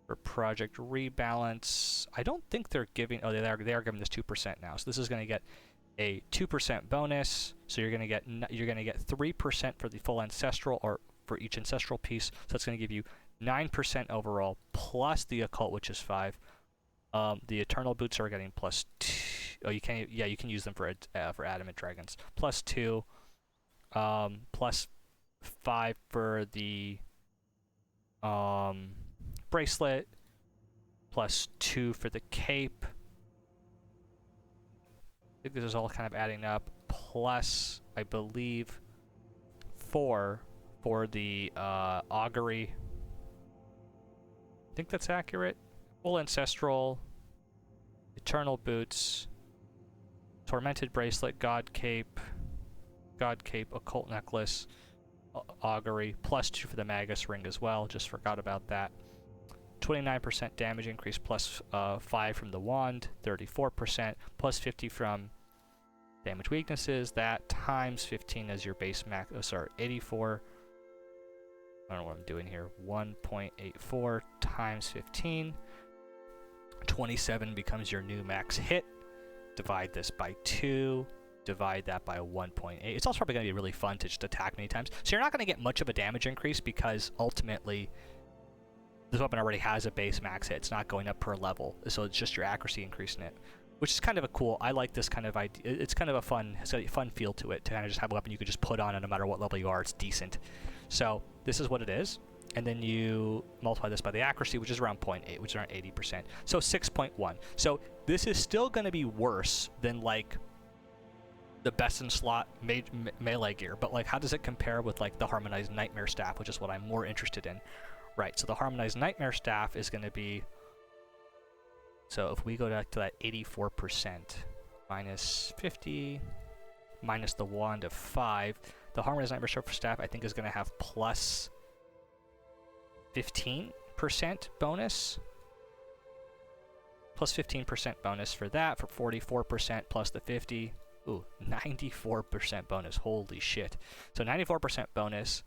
For Project Rebalance, I don't think they're giving. Oh, they are giving this 2% now. So this is going to get a 2% bonus. So you're going to get 3% for the full ancestral, or for each ancestral piece. So that's going to give you 9% overall, plus the occult, which is 5. The eternal boots are getting plus 2. Oh, you can use them for adamant dragons. Plus 2, plus 5 for the bracelet, plus 2 for the cape. I think this is all kind of adding up. Plus, I believe, 4 for the augury. I think that's accurate. Full ancestral, eternal boots, tormented bracelet, god cape, occult necklace, augury, plus 2 for the magus ring as well. Just forgot about that. 29% damage increase, plus 5 from the wand, 34%, plus 50 from damage weaknesses. That times 15 as your base max. Oh, sorry, 84. I don't know what I'm doing here. 1.84 times 15. 27 becomes your new max hit. Divide this by 2. Divide that by 1.8. It's also probably going to be really fun to just attack many times. So you're not going to get much of a damage increase because ultimately this weapon already has a base max hit. It's not going up per level. So it's just your accuracy increasing it, which is kind of a cool. I like this kind of idea. It's kind of it's got a fun feel to it to kind of just have a weapon you could just put on, and no matter what level you are, it's decent. So this is what it is. and then you multiply this by the accuracy, which is around 0.8, which is around 80%. So 6.1. So this is still going to be worse than like the best in slot melee gear, but like how does it compare with like the harmonized nightmare staff, which is what I'm more interested in. Right, so the harmonized nightmare staff is going to be, so if we go back to that 84% minus 50 minus the wand of 5, the harmonized nightmare staff I think is going to have plus 15% bonus. Plus 15% bonus for that, for 44% plus the 50. Ooh, 94% bonus. Holy shit. So 94% bonus.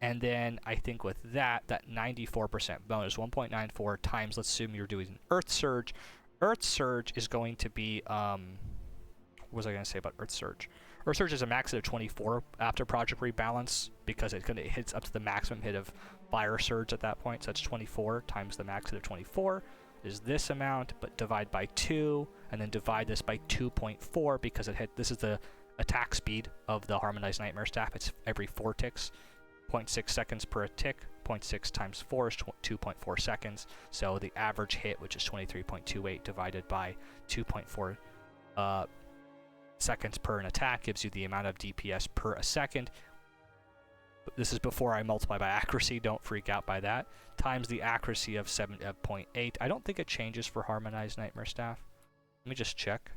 And then I think with that 94% bonus, 1.94 times, let's assume you're doing Earth Surge. Earth Surge is going to be, what was I going to say about Earth Surge? Earth Surge is a max hit of 24 after Project Rebalance, because it hits up to the maximum hit of Fire Surge at that point, so that's 24 times the max hit of 24 is this amount, but divide by 2, and then divide this by 2.4, because this is the attack speed of the Harmonized Nightmare Staff. It's every 4 ticks. 0.6 seconds per tick, 0.6 times 4 is 2.4 seconds. So the average hit, which is 23.28 divided by 2.4 seconds per an attack, gives you the amount of DPS per a second. This is before I multiply by accuracy, don't freak out by that, times the accuracy of 7.8. I don't think it changes for Harmonized Nightmare Staff. Let me just check.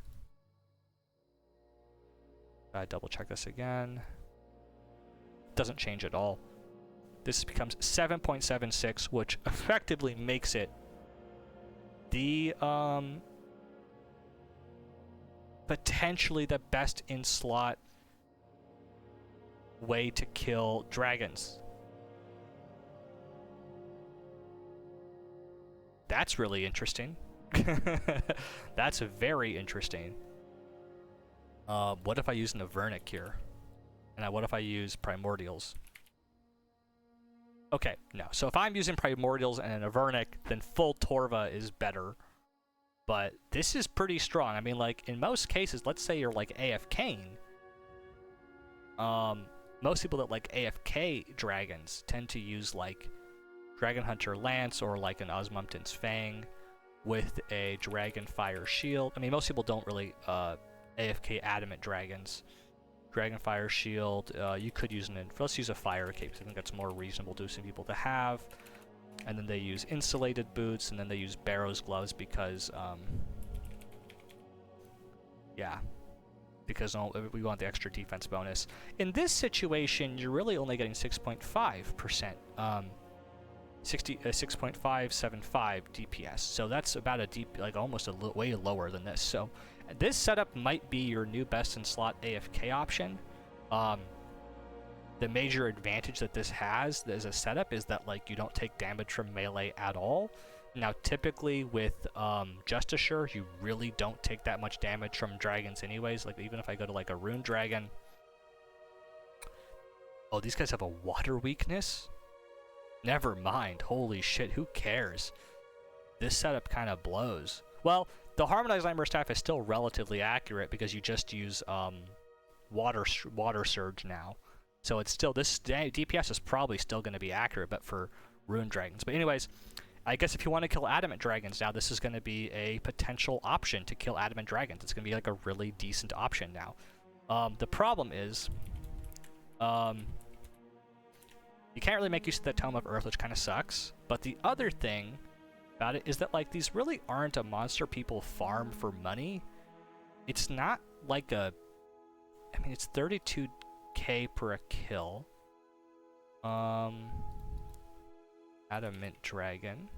Double check this again. Doesn't change at all. This becomes 7.76, which effectively makes it the potentially the best in slot way to kill dragons. That's really interesting. That's very interesting. What if I use an Avernic here? And what if I use Primordials? Okay, no. So if I'm using Primordials and an Avernic, then full Torva is better. But this is pretty strong. I mean, like, in most cases, let's say you're, like, AFKing. Most people that like AFK dragons tend to use, like, Dragon Hunter Lance or, like, an Osmumten's Fang with a Dragon Fire Shield. I mean, most people don't really AFK Adamant Dragons. Dragon Fire Shield, you could use let's use a Fire Cape, because I think that's more reasonable to some people to have. And then they use Insulated Boots, and then they use Barrow's Gloves because, yeah, because we want the extra defense bonus. In this situation, you're really only getting 6.5%, 6.575 DPS, so that's about almost way lower than this. So this setup might be your new best in slot AFK option. The major advantage that this has as a setup is that, like, you don't take damage from melee at all. Now, typically with Justicure, you really don't take that much damage from dragons anyways. Like, even if I go to, like, a Rune Dragon... Oh, these guys have a water weakness? Never mind. Holy shit, who cares? This setup kind of blows. Well, the Harmonized Nightmare Staff is still relatively accurate because you just use Water Surge now. So it's still, this DPS is probably still going to be accurate, but for Rune Dragons. But anyways, I guess if you want to kill Adamant Dragons now, this is going to be a potential option to kill Adamant Dragons. It's going to be like a really decent option now. The problem is, you can't really make use of that Tome of Earth, which kind of sucks. But the other thing about it is that, like, these really aren't a monster people farm for money. It's not like a... I mean, it's 32k per a kill. Adamant Dragon.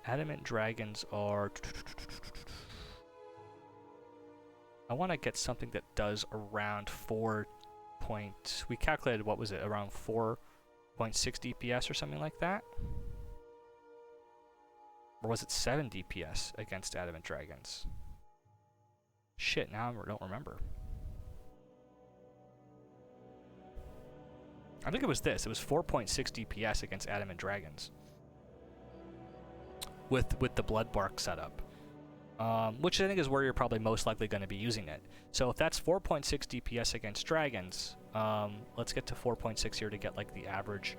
Adamant Dragons are... I want to get something that does around 4 point... We calculated, what was it? Around 4.6 DPS or something like that? Or was it 7 DPS against Adamant Dragons? Shit, now I don't remember. I think it was this. It was 4.6 DPS against Adamant Dragons. With the Bloodbark setup. which I think is where you're probably most likely going to be using it. So if that's 4.6 DPS against dragons, let's get to 4.6 here to get like the average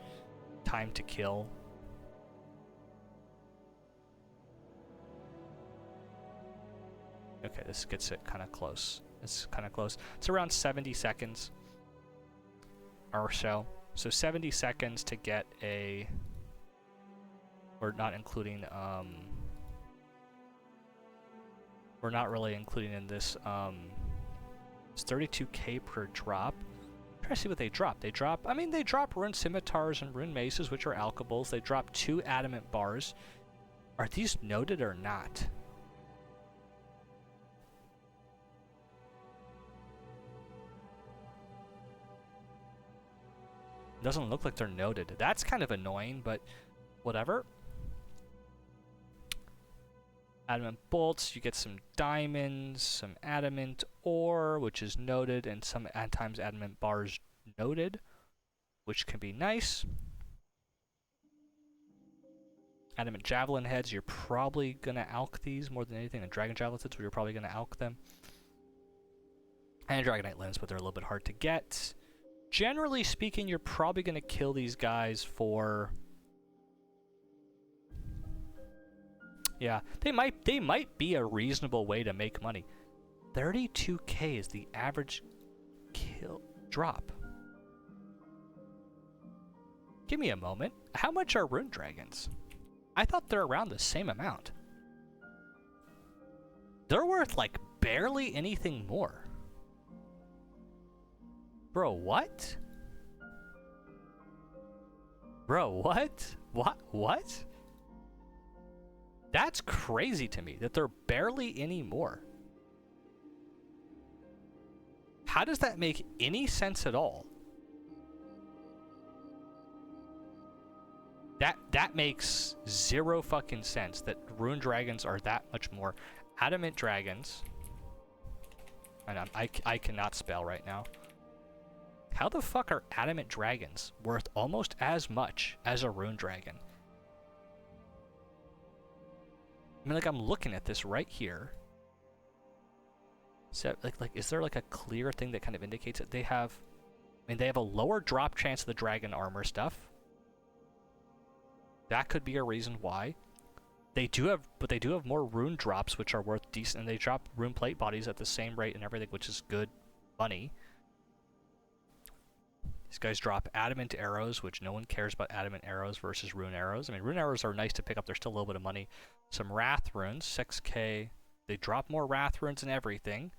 time to kill. Okay, this gets it kind of close. It's kind of close. It's around 70 seconds or so. So 70 seconds to get a... We're not including... We're not really including in this... It's 32k per drop. I'm trying to see what they drop. They drop... I mean, they drop rune scimitars and rune maces, which are alchables. They drop 2 adamant bars. Are these noted or not? Doesn't look like they're noted. That's kind of annoying, but whatever. Adamant bolts, you get some diamonds, some adamant ore, which is noted, and some times adamant bars noted, which can be nice. Adamant javelin heads, you're probably gonna alch these more than anything. And dragon javelin heads, you're probably gonna alch them. And dragonite limbs, but they're a little bit hard to get. Generally speaking, you're probably going to kill these guys for... Yeah, they might be a reasonable way to make money. 32k is the average kill drop. Give me a moment. How much are rune dragons? I thought they're around the same amount. They're worth like barely anything more. Bro, what? Bro, what? What? That's crazy to me that they're barely any more. How does that make any sense at all? That makes zero fucking sense that rune dragons are that much more. Adamant dragons. And I cannot spell right now. How the fuck are adamant dragons worth almost as much as a rune dragon? I mean, like, I'm looking at this right here. So, like, is there like a clear thing that kind of indicates that they have... I mean, they have a lower drop chance of the dragon armor stuff. That could be a reason why. They do have, but they do have more rune drops, which are worth decent, and they drop rune plate bodies at the same rate and everything, which is good money. These guys drop adamant arrows, which no one cares about adamant arrows versus rune arrows. I mean, rune arrows are nice to pick up. They're still a little bit of money. Some wrath runes, 6k. They drop more wrath runes and everything.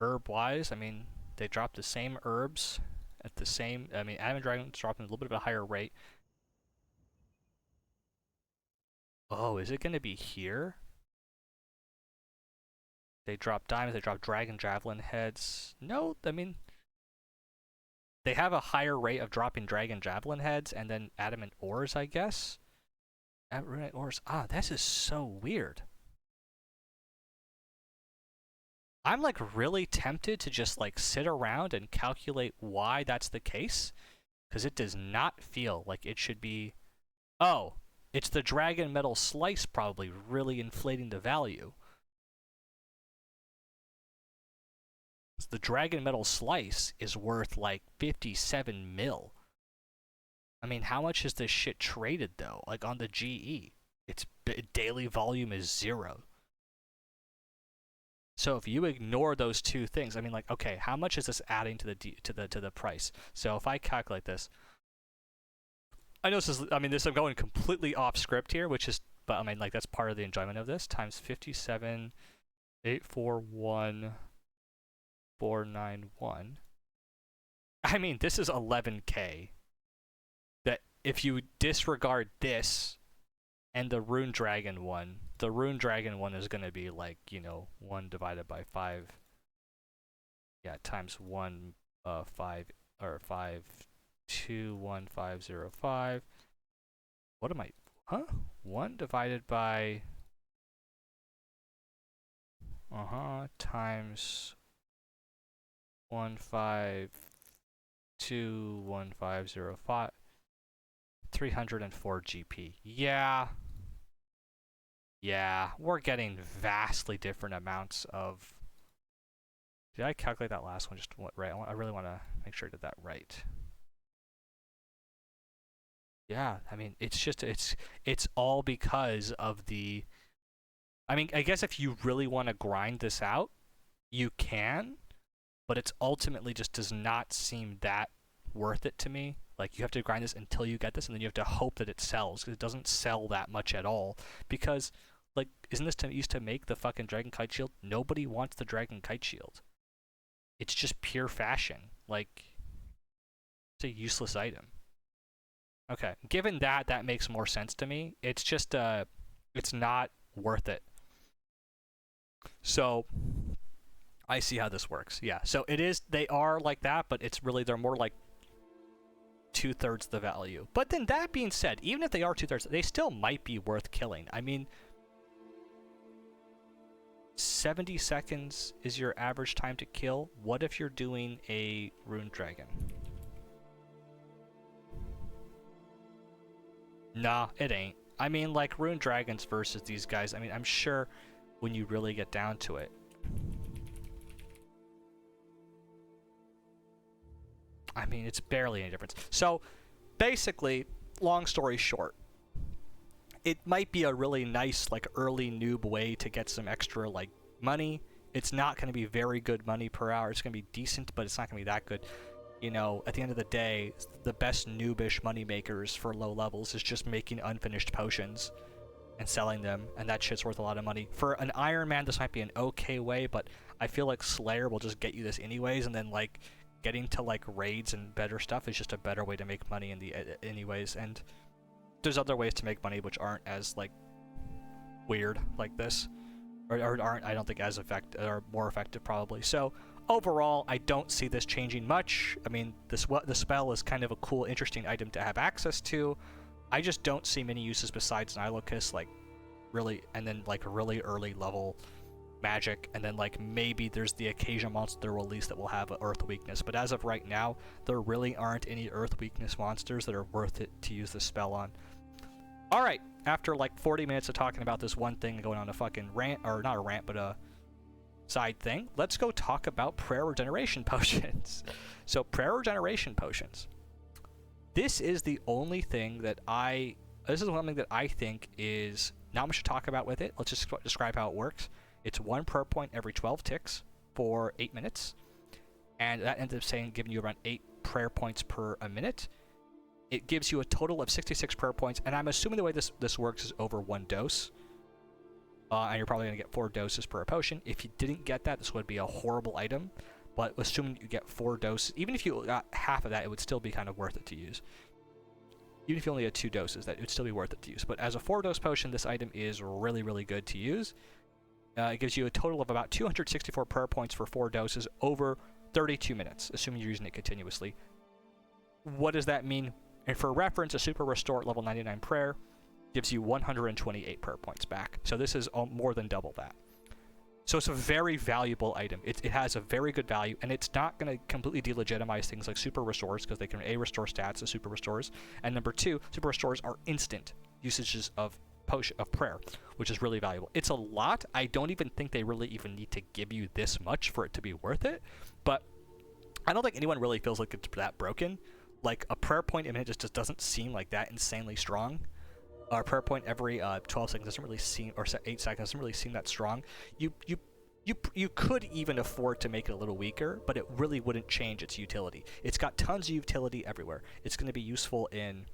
Herb-wise, I mean, they drop the same herbs at the same... I mean, adamant dragons drop in a little bit of a higher rate. Oh, is it going to be here? They drop diamonds. They drop dragon javelin heads. No, I mean... They have a higher rate of dropping dragon javelin heads and then adamant ores, I guess. Adamant ores. Ah, this is so weird. I'm like really tempted to just like sit around and calculate why that's the case, because it does not feel like it should be. Oh, it's the dragon metal slice probably really inflating the value. The dragon metal slice is worth like 57 mil. I mean, how much is this shit traded though? Like on the GE, its daily volume is 0. So if you ignore those two things, I mean, like, okay, how much is this adding to the price? So if I calculate this, I know this is, I mean, I'm going completely off script here, which is, but I mean, like, that's part of the enjoyment of this. Times 57,841. 491. I mean, this is 11k. That if you disregard this and the rune dragon one is going to be like, you know, 1 divided by 5. Yeah, times 1 5 or 5 21505. What am I? Huh? 1 divided by times 1521505. 304 GP. Yeah. Yeah, we're getting vastly different amounts of... Did I calculate that last one just right? I really want to make sure I did that right. Yeah, I mean, it's just, it's all because of the... I mean, I guess if you really want to grind this out, you can, but it's ultimately just does not seem that worth it to me. Like, you have to grind this until you get this, and then you have to hope that it sells, because it doesn't sell that much at all. Because, like, isn't this used to make the fucking Dragon Kite Shield? Nobody wants the Dragon Kite Shield. It's just pure fashion. Like, it's a useless item. Okay, given that, that makes more sense to me. It's just, it's not worth it. So, I see how this works. Yeah, so it is, they are like that, but it's really, they're more like 2/3 the value. But then that being said, even if they are 2/3, they still might be worth killing. I mean, 70 seconds is your average time to kill. What if you're doing a Rune Dragon? Nah, it ain't. I mean, like, Rune Dragons versus these guys, I mean, I'm sure when you really get down to it. I mean, it's barely any difference. So, basically, long story short, it might be a really nice, like, early noob way to get some extra, like, money. It's not going to be very good money per hour. It's going to be decent, but it's not going to be that good. You know, at the end of the day, the best noobish money makers for low levels is just making unfinished potions and selling them, and that shit's worth a lot of money. For an Iron Man, this might be an okay way, but I feel like Slayer will just get you this anyways, and then, like, getting to, like, raids and better stuff is just a better way to make money in the anyways. And there's other ways to make money which aren't as, like, weird like this, or aren't, I don't think, as effective, or more effective probably. So overall, I don't see this changing much. I mean, the spell is kind of a cool, interesting item to have access to. I just don't see many uses besides Nihilocus, like, really, and then, like, really early level magic, and then, like, maybe there's the occasional monster release that will have an earth weakness, but as of right now, there really aren't any earth weakness monsters that are worth it to use this spell on. Alright, after like 40 minutes of talking about this one thing, going on a fucking rant, or not a rant, but a side thing, let's go talk about prayer regeneration potions. So, prayer regeneration potions. This is the only thing that this is one thing that I think is not much to talk about with it. Let's just describe how it works. It's 1 prayer point every 12 ticks for 8 minutes, and that ends up giving you around 8 prayer points per a minute. It gives you a total of 66 prayer points, and I'm assuming the way this works is over 1 dose. And you're probably going to get 4 doses per potion. If you didn't get that, this would be a horrible item, but assuming you get 4 doses, even if you got half of that, it would still be kind of worth it to use. Even if you only had 2 doses, that it would still be worth it to use. But as a 4-dose potion, this item is really, really good to use. It gives you a total of about 264 prayer points for 4 doses over 32 minutes, assuming you're using it continuously. What does that mean? And for reference, a Super Restore at level 99 prayer gives you 128 prayer points back. So this is more than double that. So it's a very valuable item. It has a very good value, and it's not going to completely delegitimize things like Super Restores, because they can A, restore stats as Super Restores, and number 2, Super Restores are instant usages of prayer, which is really valuable. It's a lot. I don't even think they really even need to give you this much for it to be worth it, but I don't think anyone really feels like it's that broken. Like, a prayer point a minute just doesn't seem like that insanely strong. A prayer point every 12 seconds doesn't really seem, or 8 seconds doesn't really seem that strong. You could even afford to make it a little weaker, but it really wouldn't change its utility. It's got tons of utility everywhere. It's going to be useful in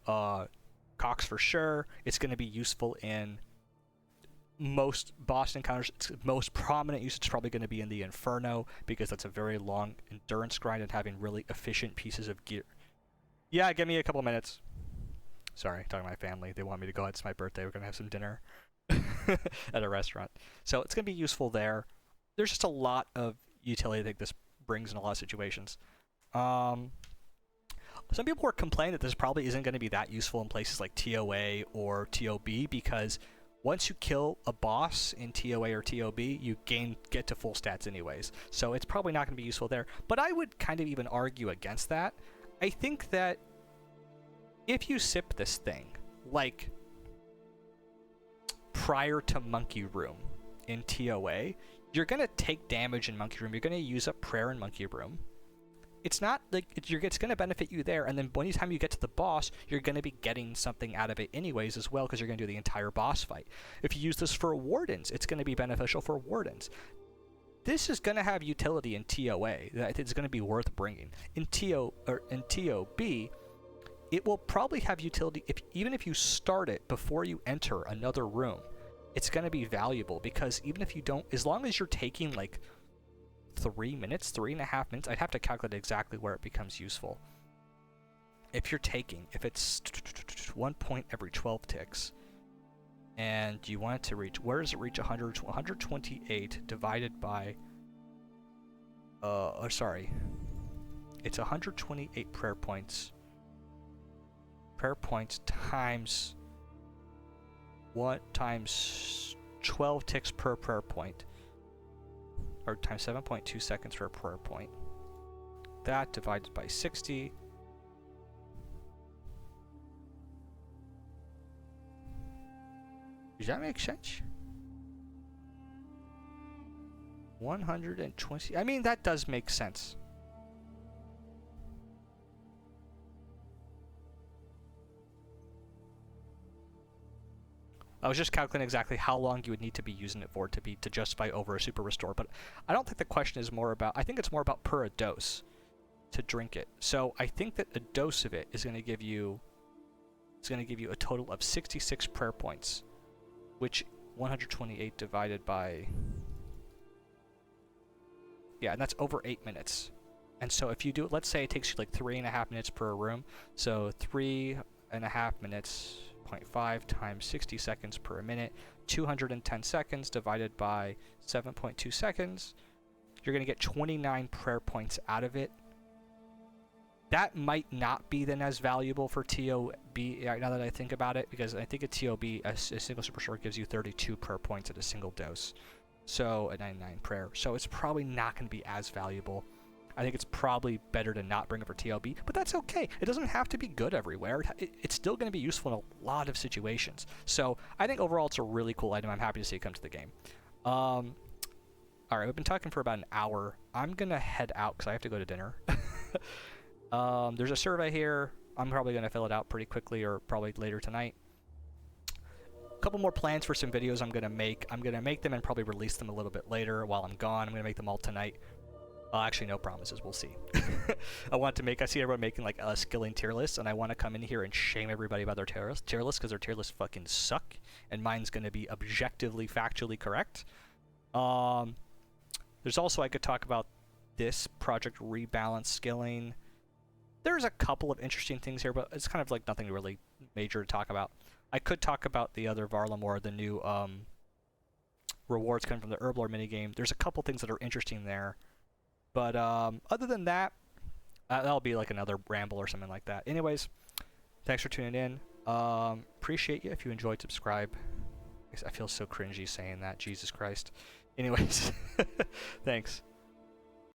Cox for sure. It's going to be useful in most boss encounters. Its most prominent usage is probably going to be in the Inferno, because that's a very long endurance grind and having really efficient pieces of gear. Yeah, give me a couple minutes. Sorry, talking to my family. They want me to go out. It's my birthday. We're going to have some dinner at a restaurant. So it's going to be useful there. There's just a lot of utility I think this brings in a lot of situations. Some people were complaining that this probably isn't going to be that useful in places like TOA or TOB, because once you kill a boss in TOA or TOB, you get to full stats anyways. So it's probably not going to be useful there. But I would kind of even argue against that. I think that if you sip this thing, like, prior to Monkey Room in TOA, you're going to take damage in Monkey Room. You're going to use up prayer in Monkey Room. It's not like it's going to benefit you there, and then anytime you get to the boss, you're going to be getting something out of it anyways as well, because you're going to do the entire boss fight. If you use this for Wardens, it's going to be beneficial for Wardens. This is going to have utility in TOA that it's going to be worth bringing. In TOB, it will probably have utility even if you start it before you enter another room. It's going to be valuable, because even if you don't, as long as you're taking like 3 minutes, 3.5 minutes, I'd have to calculate exactly where it becomes useful. If it's 1 point every 12 ticks, and you want it to reach, where does it reach 128 divided by, it's 128 prayer points. Prayer points times 12 ticks per prayer point, or times 7.2 seconds for a prayer point. That divided by 60. Does that make sense? 120. I mean, that does make sense. I was just calculating exactly how long you would need to be using it for to justify over a super restore, but I don't think the question is more about, I think it's more about per a dose to drink it. So I think that a dose of it is going to give you, a total of 66 prayer points, which 128 divided by, yeah, and that's over 8 minutes. And so if you do it, let's say it takes you like 3.5 minutes per room, so 3.5 minutes, 0.5 times 60 seconds per minute, 210 seconds divided by 7.2 seconds, you're going to get 29 prayer points out of it. That might not be then as valuable for TOB now that I think about it, because I think a TOB, a single super short, gives you 32 prayer points at a single dose, so a 99 prayer. So it's probably not going to be as valuable. I think it's probably better to not bring it for TLB, but that's okay. It doesn't have to be good everywhere. It's still going to be useful in a lot of situations. So I think overall it's a really cool item. I'm happy to see it come to the game. All right, we've been talking for about an hour. I'm going to head out because I have to go to dinner. There's a survey here. I'm probably going to fill it out pretty quickly, or probably later tonight. A couple more plans for some videos I'm going to make. I'm going to make them and probably release them a little bit later while I'm gone. I'm going to make them all tonight. Actually, no promises. We'll see. I see everyone making like a skilling tier list, and I want to come in here and shame everybody about their tier list because their tier lists fucking suck, and mine's going to be objectively, factually correct. There's also, I could talk about this project rebalance skilling. There's a couple of interesting things here, but it's kind of like nothing really major to talk about. I could talk about the other Varlamore, the new rewards coming from the Herblore minigame. There's a couple things that are interesting there. But other than that, that'll be like another ramble or something like that. Anyways, thanks for tuning in. Appreciate you. If you enjoyed, subscribe. I feel so cringy saying that. Jesus Christ. Anyways, thanks.